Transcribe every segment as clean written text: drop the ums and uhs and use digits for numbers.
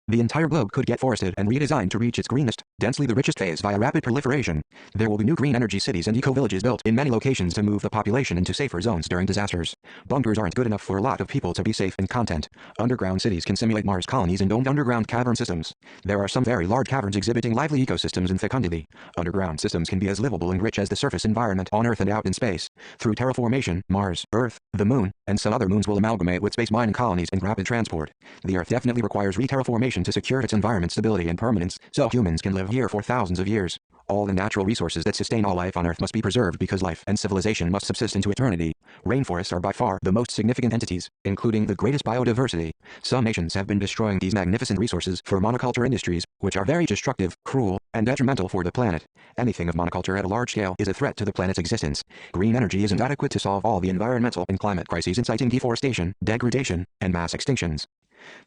The entire globe could get forested and redesigned to reach its greenest, densely the richest phase via rapid proliferation. There will be new green energy cities and eco-villages built in many locations to move the population into safer zones during disasters. Bunkers aren't good enough for a lot of people to be safe and content. Underground cities can simulate Mars colonies in domed underground cavern systems. There are some very large caverns exhibiting lively ecosystems in fecundity. Underground systems can be as livable and rich as the surface environment on Earth and out in space. Through terraformation, Mars, Earth, the Moon, and some other moons will amalgamate with space mining colonies and rapid transport. The Earth definitely requires re-terraformation to secure its environment's stability and permanence, so humans can live here for thousands of years. All the natural resources that sustain all life on Earth must be preserved because life and civilization must subsist into eternity. Rainforests are by far the most significant entities, including the greatest biodiversity. Some nations have been destroying these magnificent resources for monoculture industries, which are very destructive, cruel, and detrimental for the planet. Anything of monoculture at a large scale is a threat to the planet's existence. Green energy isn't adequate to solve all the environmental and climate crises inciting deforestation, degradation, and mass extinctions.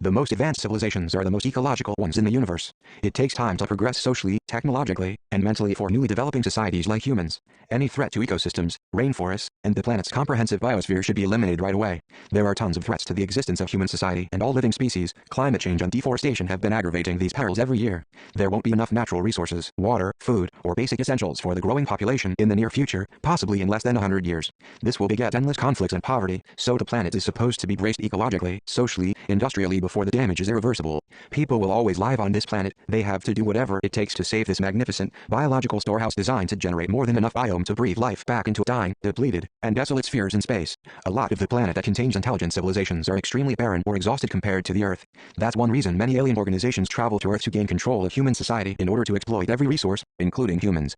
The most advanced civilizations are the most ecological ones in the universe. It takes time to progress socially, technologically, and mentally for newly developing societies like humans. Any threat to ecosystems, rainforests, and the planet's comprehensive biosphere should be eliminated right away. There are tons of threats to the existence of human society and all living species. Climate change and deforestation have been aggravating these perils every year. There won't be enough natural resources, water, food, or basic essentials for the growing population in the near future, possibly in less than 100 years. This will beget endless conflicts and poverty, so the planet is supposed to be braced ecologically, socially, industrially before the damage is irreversible. People will always live on this planet. They have to do whatever it takes to save this magnificent, biological storehouse designed to generate more than enough biome to breathe life back into dying, depleted, and desolate spheres in space. A lot of the planet that contains intelligent civilizations are extremely barren or exhausted compared to the Earth. That's one reason many alien organizations travel to Earth to gain control of human society in order to exploit every resource, including humans.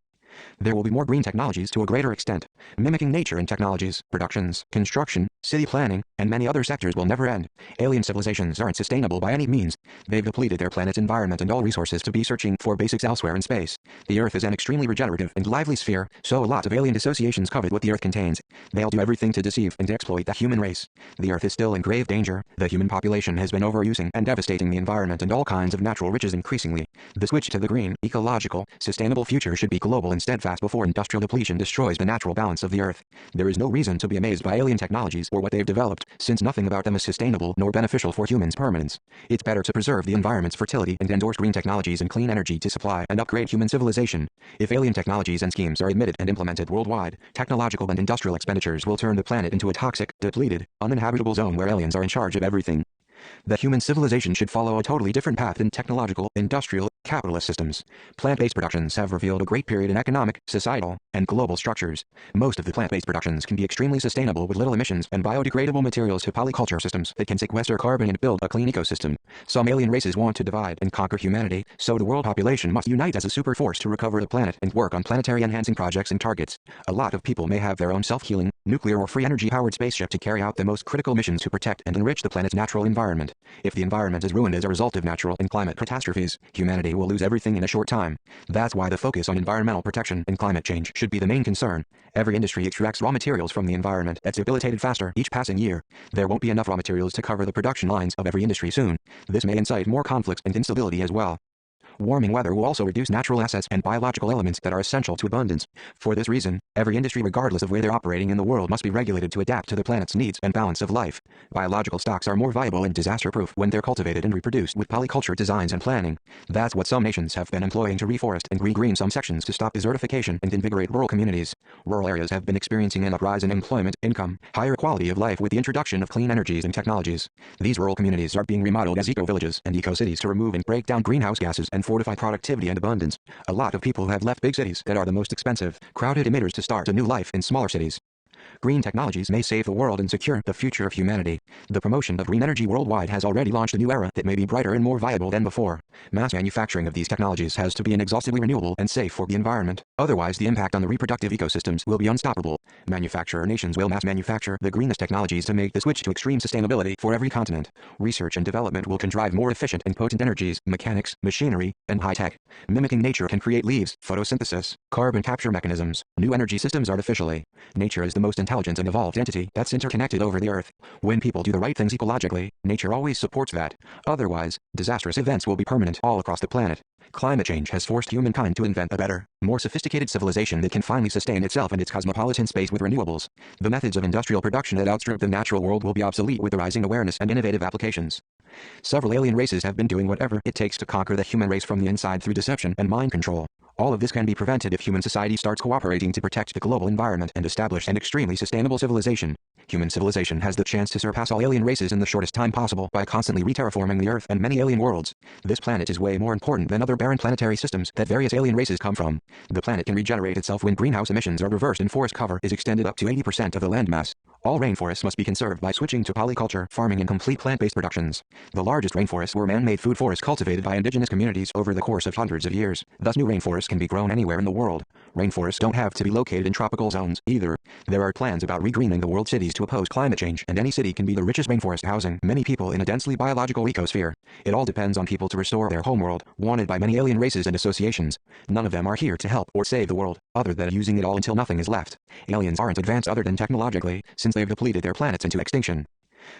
There will be more green technologies to a greater extent, mimicking nature in technologies, productions, construction, city planning, and many other sectors will never end. Alien civilizations aren't sustainable by any means. They've depleted their planet's environment and all resources to be searching for basics elsewhere in space. The Earth is an extremely regenerative and lively sphere, so a lot of alien dissociations covet what the Earth contains. They'll do everything to deceive and exploit the human race. The Earth is still in grave danger. The human population has been overusing and devastating the environment and all kinds of natural riches increasingly. The switch to the green, ecological, sustainable future should be global and steadfast before industrial depletion destroys the natural balance of the Earth. There is no reason to be amazed by alien technologies or what they've developed, since nothing about them is sustainable nor beneficial for humans' permanence. It's better to preserve the environment's fertility and endorse green technologies and clean energy to supply and upgrade human civilization. If alien technologies and schemes are admitted and implemented worldwide, technological and industrial expenditures will turn the planet into a toxic, depleted, uninhabitable zone where aliens are in charge of everything. The human civilization should follow a totally different path than technological, industrial, capitalist systems. Plant-based productions have revealed a great period in economic, societal, and global structures. Most of the plant-based productions can be extremely sustainable with little emissions and biodegradable materials to polyculture systems that can sequester carbon and build a clean ecosystem. Some alien races want to divide and conquer humanity, so the world population must unite as a super force to recover the planet and work on planetary enhancing projects and targets. A lot of people may have their own self-healing, nuclear or free energy-powered spaceship to carry out the most critical missions to protect and enrich the planet's natural environment. If the environment is ruined as a result of natural and climate catastrophes, humanity will lose everything in a short time. That's why the focus on environmental protection and climate change should be the main concern. Every industry extracts raw materials from the environment that's debilitated faster each passing year. There won't be enough raw materials to cover the production lines of every industry soon. This may incite more conflicts and instability as well. Warming weather will also reduce natural assets and biological elements that are essential to abundance. For this reason, every industry regardless of where they're operating in the world must be regulated to adapt to the planet's needs and balance of life. Biological stocks are more viable and disaster-proof when they're cultivated and reproduced with polyculture designs and planning. That's what some nations have been employing to reforest and regreen some sections to stop desertification and invigorate rural communities. Rural areas have been experiencing an uprise in employment, income, higher quality of life with the introduction of clean energies and technologies. These rural communities are being remodeled as eco-villages and eco-cities to remove and break down greenhouse gases and fortify productivity and abundance. A lot of people have left big cities that are the most expensive, crowded emitters to start a new life in smaller cities. Green technologies may save the world and secure the future of humanity. The promotion of green energy worldwide has already launched a new era that may be brighter and more viable than before. Mass manufacturing of these technologies has to be inexhaustibly renewable and safe for the environment. Otherwise, the impact on the reproductive ecosystems will be unstoppable. Manufacturer nations will mass manufacture the greenest technologies to make the switch to extreme sustainability for every continent. Research and development will contrive more efficient and potent energies, mechanics, machinery, and high-tech. Mimicking nature can create leaves, photosynthesis, carbon capture mechanisms, new energy systems artificially. Nature is the most intelligent and evolved entity that's interconnected over the Earth. When people do the right things ecologically, nature always supports that. Otherwise, disastrous events will be permanent all across the planet. Climate change has forced humankind to invent a better, more sophisticated civilization that can finally sustain itself and its cosmopolitan space with renewables. The methods of industrial production that outstrip the natural world will be obsolete with the rising awareness and innovative applications. Several alien races have been doing whatever it takes to conquer the human race from the inside through deception and mind control. All of this can be prevented if human society starts cooperating to protect the global environment and establish an extremely sustainable civilization. Human civilization has the chance to surpass all alien races in the shortest time possible by constantly re-terraforming the Earth and many alien worlds. This planet is way more important than other barren planetary systems that various alien races come from. The planet can regenerate itself when greenhouse emissions are reversed and forest cover is extended up to 80% of the landmass. All rainforests must be conserved by switching to polyculture, farming and complete plant-based productions. The largest rainforests were man-made food forests cultivated by indigenous communities over the course of hundreds of years. Thus new rainforests can be grown anywhere in the world. Rainforests don't have to be located in tropical zones, either. There are plans about regreening the world cities to oppose climate change, and any city can be the richest rainforest housing many people in a densely biological ecosphere. It all depends on people to restore their homeworld, wanted by many alien races and associations. None of them are here to help or save the world, other than using it all until nothing is left. Aliens aren't advanced other than technologically, since they've depleted their planets into extinction.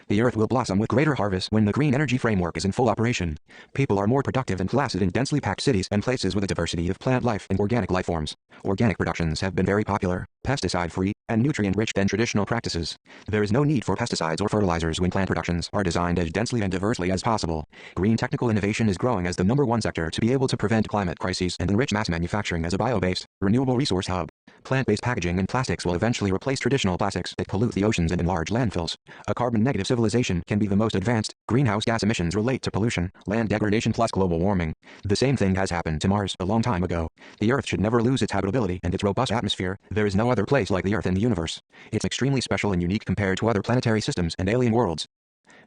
The Earth will blossom with greater harvest when the green energy framework is in full operation. People are more productive and placid in densely packed cities and places with a diversity of plant life and organic life forms. Organic productions have been very popular, pesticide-free, and nutrient-rich than traditional practices. There is no need for pesticides or fertilizers when plant productions are designed as densely and diversely as possible. Green technical innovation is growing as the #1 sector to be able to prevent climate crises and enrich mass manufacturing as a bio-based, renewable resource hub. Plant-based packaging and plastics will eventually replace traditional plastics that pollute the oceans and enlarge landfills. A carbon-negative civilization can be the most advanced. Greenhouse gas emissions relate to pollution, land degradation plus global warming. The same thing has happened to Mars a long time ago. The Earth should never lose its habitability and its robust atmosphere. There is no other place like the Earth in the universe. It's extremely special and unique compared to other planetary systems and alien worlds.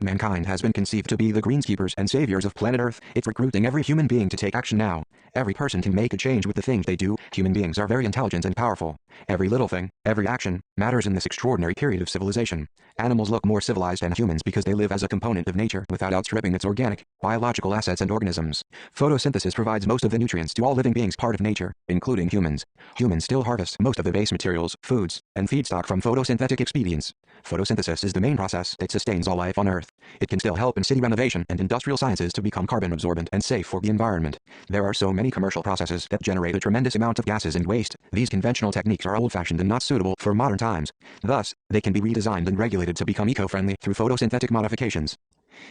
Mankind has been conceived to be the greenskeepers and saviors of planet Earth. It's recruiting every human being to take action now. Every person can make a change with the things they do. Human beings are very intelligent and powerful. Every little thing, every action, matters in this extraordinary period of civilization. Animals look more civilized than humans because they live as a component of nature without outstripping its organic, biological assets and organisms. Photosynthesis provides most of the nutrients to all living beings part of nature, including humans. Humans still harvest most of the base materials, foods, and feedstock from photosynthetic expedients. Photosynthesis is the main process that sustains all life on Earth. It can still help in city renovation and industrial sciences to become carbon absorbent and safe for the environment. There are so many commercial processes that generate a tremendous amount of gases and waste. These conventional techniques are old-fashioned and not suitable for modern times. Thus, they can be redesigned and regulated to become eco-friendly through photosynthetic modifications.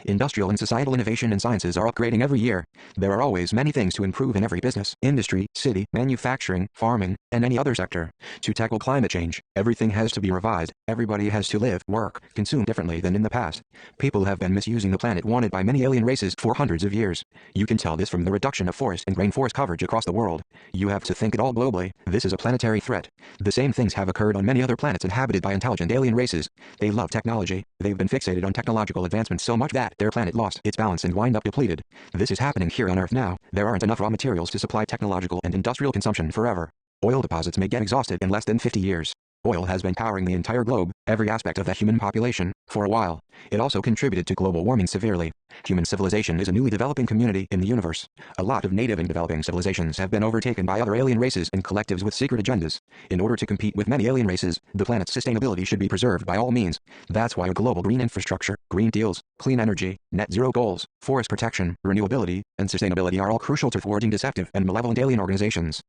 Industrial and societal innovation and sciences are upgrading every year. There are always many things to improve in every business, industry, city, manufacturing, farming, and any other sector. To tackle climate change, everything has to be revised. Everybody has to live, work, consume differently than in the past. People have been misusing the planet wanted by many alien races for hundreds of years. You can tell this from the reduction of forest and rainforest coverage across the world. You have to think it all globally. This is a planetary threat. The same things have occurred on many other planets inhabited by intelligent alien races. They love technology. They've been fixated on technological advancements so much that their planet lost its balance and wind up depleted. This is happening here on Earth now. There aren't enough raw materials to supply technological and industrial consumption forever. Oil deposits may get exhausted in less than 50 years. Oil has been powering the entire globe, every aspect of the human population, for a while. It also contributed to global warming severely. Human civilization is a newly developing community in the universe. A lot of native and developing civilizations have been overtaken by other alien races and collectives with secret agendas. In order to compete with many alien races, the planet's sustainability should be preserved by all means. That's why a global green infrastructure, green deals, clean energy, net zero goals, forest protection, renewability, and sustainability are all crucial to thwarting deceptive and malevolent alien organizations.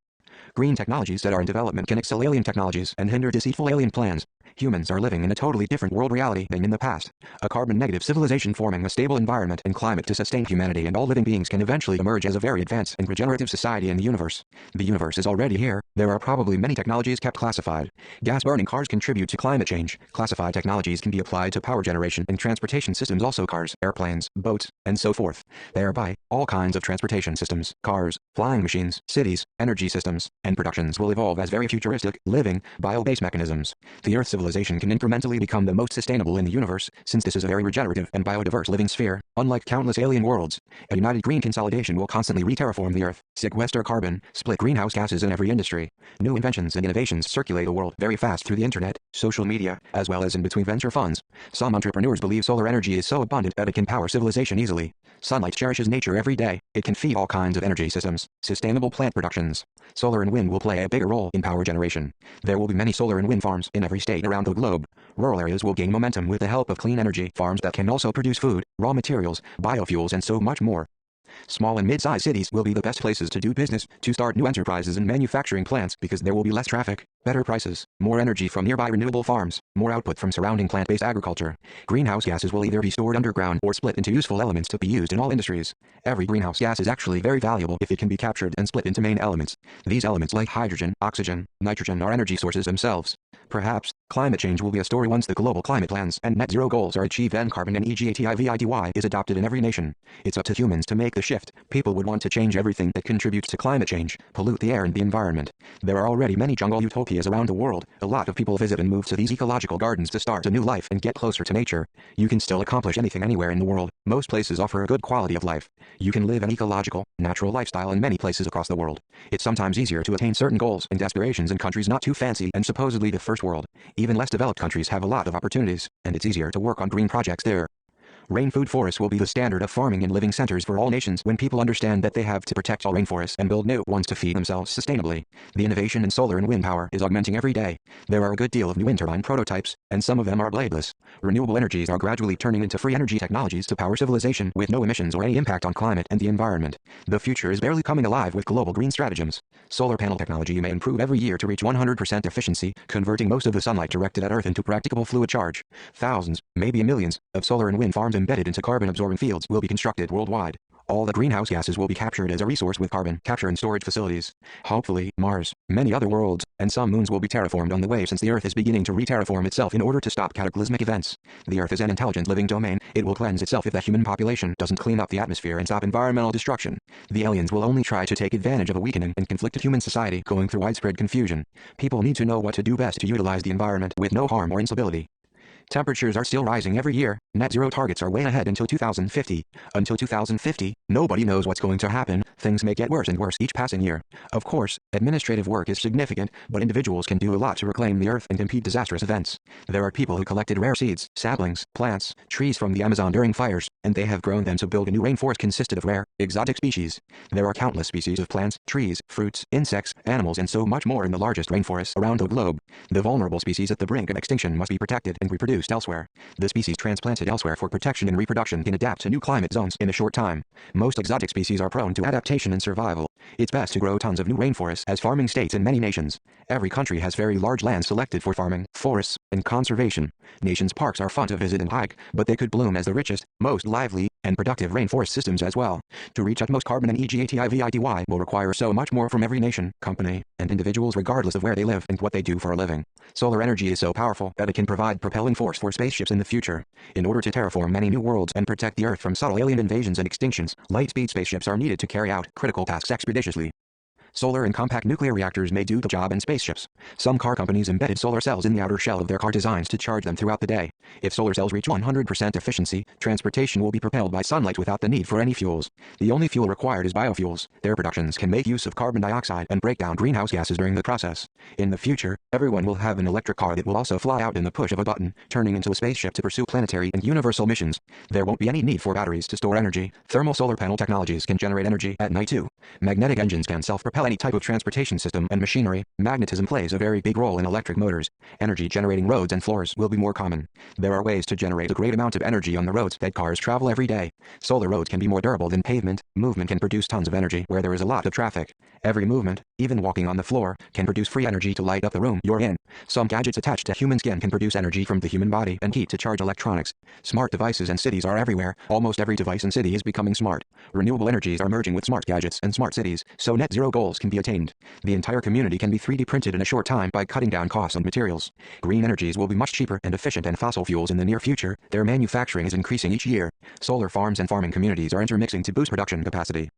Green technologies that are in development can excel alien technologies and hinder deceitful alien plans. Humans are living in a totally different world reality than in the past. A carbon-negative civilization forming a stable environment and climate to sustain humanity and all living beings can eventually emerge as a very advanced and regenerative society in the universe. The universe is already here. There are probably many technologies kept classified. Gas-burning cars contribute to climate change. Classified technologies can be applied to power generation and transportation systems, also cars, airplanes, boats, and so forth. Thereby, all kinds of transportation systems, cars, flying machines, cities, energy systems, and productions will evolve as very futuristic, living, bio-based mechanisms. The Earth civilization can incrementally become the most sustainable in the universe, since this is a very regenerative and biodiverse living sphere. Unlike countless alien worlds, a united green consolidation will constantly re-terraform the Earth, sequester carbon, split greenhouse gases in every industry. New inventions and innovations circulate the world very fast through the internet, social media, as well as in between venture funds. Some entrepreneurs believe solar energy is so abundant that it can power civilization easily. Sunlight cherishes nature every day. It can feed all kinds of energy systems, sustainable plant productions. Solar and wind will play a bigger role in power generation. There will be many solar and wind farms in every state around the globe. Rural areas will gain momentum with the help of clean energy farms that can also produce food, raw materials, biofuels, and so much more. Small and mid-sized cities will be the best places to do business, to start new enterprises and manufacturing plants because there will be less traffic, better prices, more energy from nearby renewable farms, more output from surrounding plant-based agriculture. Greenhouse gases will either be stored underground or split into useful elements to be used in all industries. Every greenhouse gas is actually very valuable if it can be captured and split into main elements. These elements like hydrogen, oxygen, nitrogen are energy sources themselves. Perhaps, climate change will be a story once the global climate plans and net zero goals are achieved and carbon negativity is adopted in every nation. It's up to humans to make the shift. People would want to change everything that contributes to climate change, pollute the air and the environment. There are already many jungle utopias around the world. A lot of people visit and move to these ecological gardens to start a new life and get closer to nature. You can still accomplish anything anywhere in the world. Most places offer a good quality of life. You can live an ecological, natural lifestyle in many places across the world. It's sometimes easier to attain certain goals and aspirations in countries not too fancy and supposedly the first world. Even less developed countries have a lot of opportunities, and it's easier to work on green projects there. Rainfood forests will be the standard of farming and living centers for all nations when people understand that they have to protect all rainforests and build new ones to feed themselves sustainably. The innovation in solar and wind power is augmenting every day. There are a good deal of new wind turbine prototypes, and some of them are bladeless. Renewable energies are gradually turning into free energy technologies to power civilization with no emissions or any impact on climate and the environment. The future is barely coming alive with global green stratagems. Solar panel technology may improve every year to reach 100% efficiency, converting most of the sunlight directed at Earth into practicable fluid charge. Thousands, maybe millions, of solar and wind farms embedded into carbon-absorbing fields will be constructed worldwide. All the greenhouse gases will be captured as a resource with carbon capture and storage facilities. Hopefully, Mars, many other worlds, and some moons will be terraformed on the way since the Earth is beginning to re-terraform itself in order to stop cataclysmic events. The Earth is an intelligent living domain. It will cleanse itself if the human population doesn't clean up the atmosphere and stop environmental destruction. The aliens will only try to take advantage of a weakening and conflicted human society going through widespread confusion. People need to know what to do best to utilize the environment with no harm or instability. Temperatures are still rising every year. Net zero targets are way ahead until 2050. Until 2050, nobody knows what's going to happen. Things may get worse and worse each passing year. Of course, administrative work is significant, but individuals can do a lot to reclaim the earth and impede disastrous events. There are people who collected rare seeds, saplings, plants, trees from the Amazon during fires, and they have grown them to build a new rainforest consisted of rare, exotic species. There are countless species of plants, trees, fruits, insects, animals and so much more in the largest rainforests around the globe. The vulnerable species at the brink of extinction must be protected and reproduced elsewhere. The species transplanted elsewhere for protection and reproduction can adapt to new climate zones in a short time. Most exotic species are prone to adaptation and survival. It's best to grow tons of new rainforests as farming states in many nations. Every country has very large lands selected for farming, forests, and conservation. Nations' parks are fun to visit and hike, but they could bloom as the richest, most lively, and productive rainforest systems as well. To reach utmost carbon negativity will require so much more from every nation, company, and individuals regardless of where they live and what they do for a living. Solar energy is so powerful that it can provide propelling force for spaceships in the future. In order to terraform many new worlds and protect the Earth from subtle alien invasions and extinctions, light-speed spaceships are needed to carry out critical tasks expeditiously. Solar and compact nuclear reactors may do the job in spaceships. Some car companies embedded solar cells in the outer shell of their car designs to charge them throughout the day. If solar cells reach 100% efficiency, transportation will be propelled by sunlight without the need for any fuels. The only fuel required is biofuels. Their productions can make use of carbon dioxide and break down greenhouse gases during the process. In the future, everyone will have an electric car that will also fly out in the push of a button, turning into a spaceship to pursue planetary and universal missions. There won't be any need for batteries to store energy. Thermal solar panel technologies can generate energy at night too. Magnetic engines can self-propel any type of transportation system and machinery. Magnetism plays a very big role in electric motors. Energy-generating roads and floors will be more common. There are ways to generate a great amount of energy on the roads that cars travel every day. Solar roads can be more durable than pavement. Movement can produce tons of energy where there is a lot of traffic. Every movement, even walking on the floor, can produce free energy to light up the room you're in. Some gadgets attached to human skin can produce energy from the human body and heat to charge electronics. Smart devices and cities are everywhere. Almost every device and city is becoming smart. Renewable energies are merging with smart gadgets and smart cities, so net zero goals can be attained. The entire community can be 3D printed in a short time by cutting down costs on materials. Green energies will be much cheaper and efficient than fossil fuels in the near future. Their manufacturing is increasing each year. Solar farms and farming communities are intermixing to boost production capacity.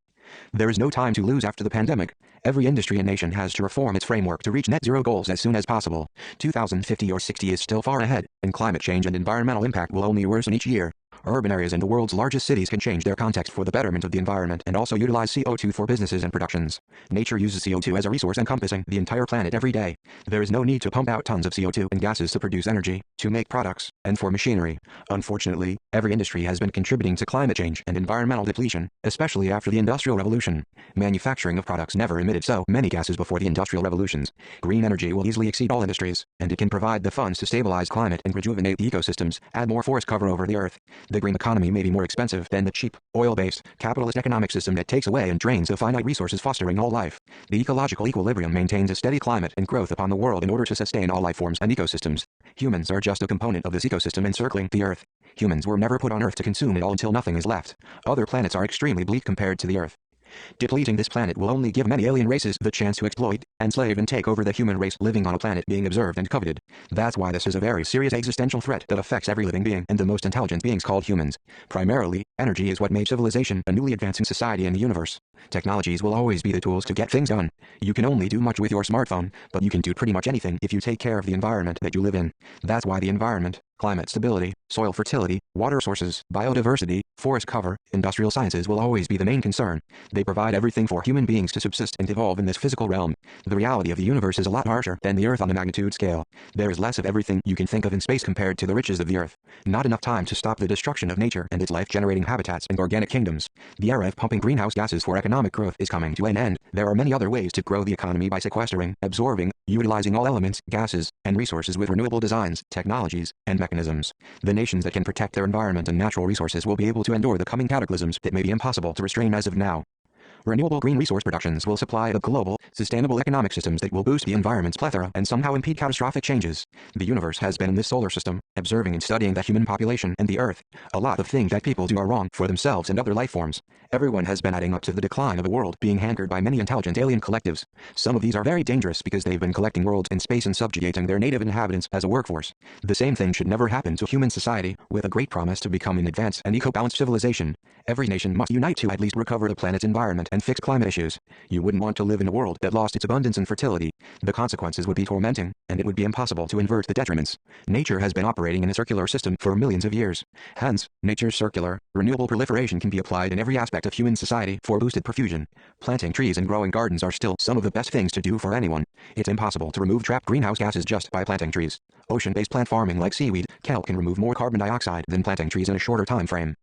There is no time to lose after the pandemic. Every industry and nation has to reform its framework to reach net zero goals as soon as possible. 2050 or 60 is still far ahead, and climate change and environmental impact will only worsen each year. Urban areas in the world's largest cities can change their context for the betterment of the environment and also utilize CO2 for businesses and productions. Nature uses CO2 as a resource encompassing the entire planet every day. There is no need to pump out tons of CO2 and gases to produce energy, to make products, and for machinery. Unfortunately, every industry has been contributing to climate change and environmental depletion, especially after the Industrial Revolution. Manufacturing of products never emitted so many gases before the Industrial Revolutions. Green energy will easily exceed all industries, and it can provide the funds to stabilize climate and rejuvenate the ecosystems, add more forest cover over the earth. The green economy may be more expensive than the cheap, oil-based, capitalist economic system that takes away and drains the finite resources fostering all life. The ecological equilibrium maintains a steady climate and growth upon the world in order to sustain all life forms and ecosystems. Humans are just a component of this ecosystem encircling the Earth. Humans were never put on Earth to consume it all until nothing is left. Other planets are extremely bleak compared to the Earth. Depleting this planet will only give many alien races the chance to exploit, enslave and take over the human race living on a planet being observed and coveted. That's why this is a very serious existential threat that affects every living being and the most intelligent beings called humans. Primarily, energy is what made civilization a newly advancing society in the universe. Technologies will always be the tools to get things done. You can only do much with your smartphone, but you can do pretty much anything if you take care of the environment that you live in. That's why the environment, climate stability, soil fertility, water sources, biodiversity, forest cover, industrial sciences will always be the main concern. They provide everything for human beings to subsist and evolve in this physical realm. The reality of the universe is a lot harsher than the Earth on a magnitude scale. There is less of everything you can think of in space compared to the riches of the Earth. Not enough time to stop the destruction of nature and its life-generating habitats and organic kingdoms. The era of pumping greenhouse gases for economic growth is coming to an end. There are many other ways to grow the economy by sequestering, absorbing, utilizing all elements, gases, and resources with renewable designs, technologies, and mechanisms. The nations that can protect their environment and natural resources will be able to endure the coming cataclysms that may be impossible to restrain as of now. Renewable green resource productions will supply the global, sustainable economic systems that will boost the environment's plethora and somehow impede catastrophic changes. The universe has been in this solar system, observing and studying the human population and the Earth. A lot of things that people do are wrong for themselves and other life forms. Everyone has been adding up to the decline of a world being hankered by many intelligent alien collectives. Some of these are very dangerous because they've been collecting worlds in space and subjugating their native inhabitants as a workforce. The same thing should never happen to human society, with a great promise to become an advanced and eco-balanced civilization. Every nation must unite to at least recover the planet's environment and fix climate issues. You wouldn't want to live in a world that lost its abundance and fertility. The consequences would be tormenting, and it would be impossible to invert the detriments. Nature has been operating in a circular system for millions of years. Hence, nature's circular, renewable proliferation can be applied in every aspect of human society for boosted profusion. Planting trees and growing gardens are still some of the best things to do for anyone. It's impossible to remove trapped greenhouse gases just by planting trees. Ocean-based plant farming like seaweed, kelp can remove more carbon dioxide than planting trees in a shorter time frame.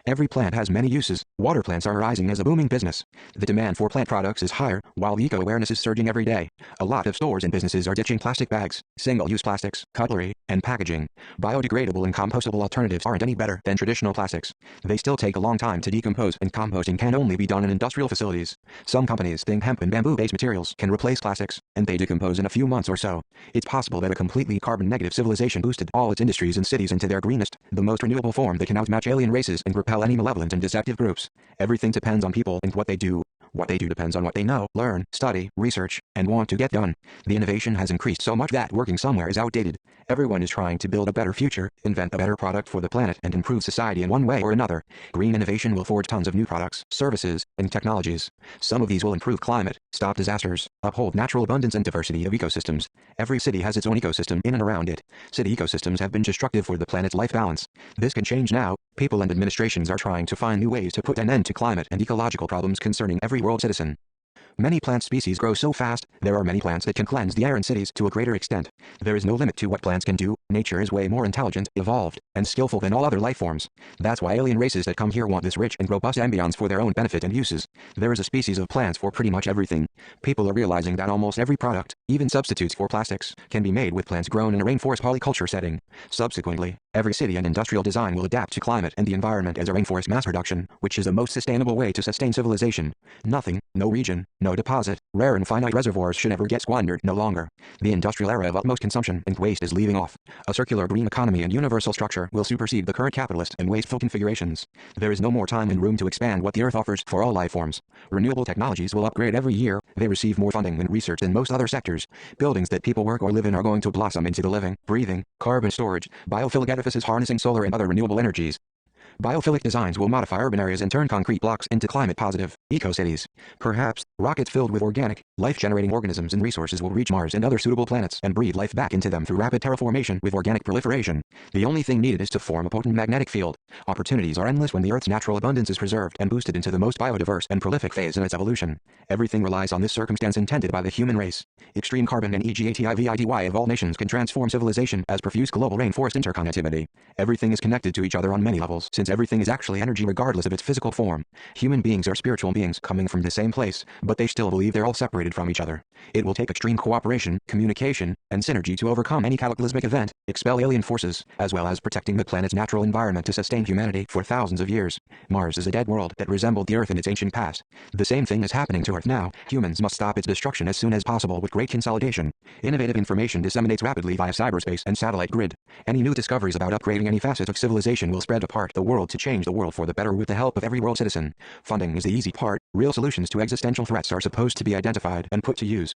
Every plant has many uses. Water plants are rising as a booming business. The demand for plant products is higher, while the eco-awareness is surging every day. A lot of stores and businesses are ditching plastic bags, single-use plastics, cutlery, and packaging. Biodegradable and compostable alternatives aren't any better than traditional plastics. They still take a long time to decompose, and composting can only be done in industrial facilities. Some companies think hemp and bamboo-based materials can replace plastics, and they decompose in a few months or so. It's possible that a completely carbon-negative civilization boosted all its industries and cities into their greenest, the most renewable form that can outmatch alien races and repel any malevolent and deceptive groups. Everything depends on people and what they do. What they do depends on what they know, learn, study, research, and want to get done. The innovation has increased so much that working somewhere is outdated. Everyone is trying to build a better future, invent a better product for the planet, and improve society in one way or another. Green innovation will forge tons of new products, services, and technologies. Some of these will improve climate, stop disasters, uphold natural abundance and diversity of ecosystems. Every city has its own ecosystem in and around it. City ecosystems have been destructive for the planet's life balance. This can change now. People and administrations are trying to find new ways to put an end to climate and ecological problems concerning every world citizen. Many plant species grow so fast, there are many plants that can cleanse the air in cities to a greater extent. There is no limit to what plants can do. Nature is way more intelligent, evolved, and skillful than all other life forms. That's why alien races that come here want this rich and robust ambience for their own benefit and uses. There is a species of plants for pretty much everything. People are realizing that almost every product, even substitutes for plastics, can be made with plants grown in a rainforest polyculture setting. Subsequently, every city and industrial design will adapt to climate and the environment as a rainforest mass production, which is the most sustainable way to sustain civilization. Nothing, no region, no deposit, rare and finite reservoirs should ever get squandered no longer. The industrial era of utmost consumption and waste is leaving off. A circular green economy and universal structure will supersede the current capitalist and wasteful configurations. There is no more time and room to expand what the Earth offers for all life forms. Renewable technologies will upgrade every year. They receive more funding and research than most other sectors. Buildings that people work or live in are going to blossom into the living, breathing, carbon storage, biophilic edifices harnessing solar and other renewable energies. Biophilic designs will modify urban areas and turn concrete blocks into climate-positive eco-cities. Perhaps, rockets filled with organic, life-generating organisms and resources will reach Mars and other suitable planets and breathe life back into them through rapid terraformation with organic proliferation. The only thing needed is to form a potent magnetic field. Opportunities are endless when the Earth's natural abundance is preserved and boosted into the most biodiverse and prolific phase in its evolution. Everything relies on this circumstance intended by the human race. Extreme carbon and EGATIVIDY of all nations can transform civilization as profuse global rainforest interconnectivity. Everything is connected to each other on many levels, since since everything is actually energy regardless of its physical form. Human beings are spiritual beings coming from the same place, but they still believe they're all separated from each other. It will take extreme cooperation, communication, and synergy to overcome any cataclysmic event, expel alien forces, as well as protecting the planet's natural environment to sustain humanity for thousands of years. Mars is a dead world that resembled the Earth in its ancient past. The same thing is happening to Earth now. Humans must stop its destruction as soon as possible with great consolidation. Innovative information disseminates rapidly via cyberspace and satellite grid. Any new discoveries about upgrading any facet of civilization will spread apart the world to change the world for the better with the help of every world citizen. Funding is the easy part. Real solutions to existential threats are supposed to be identified and put to use.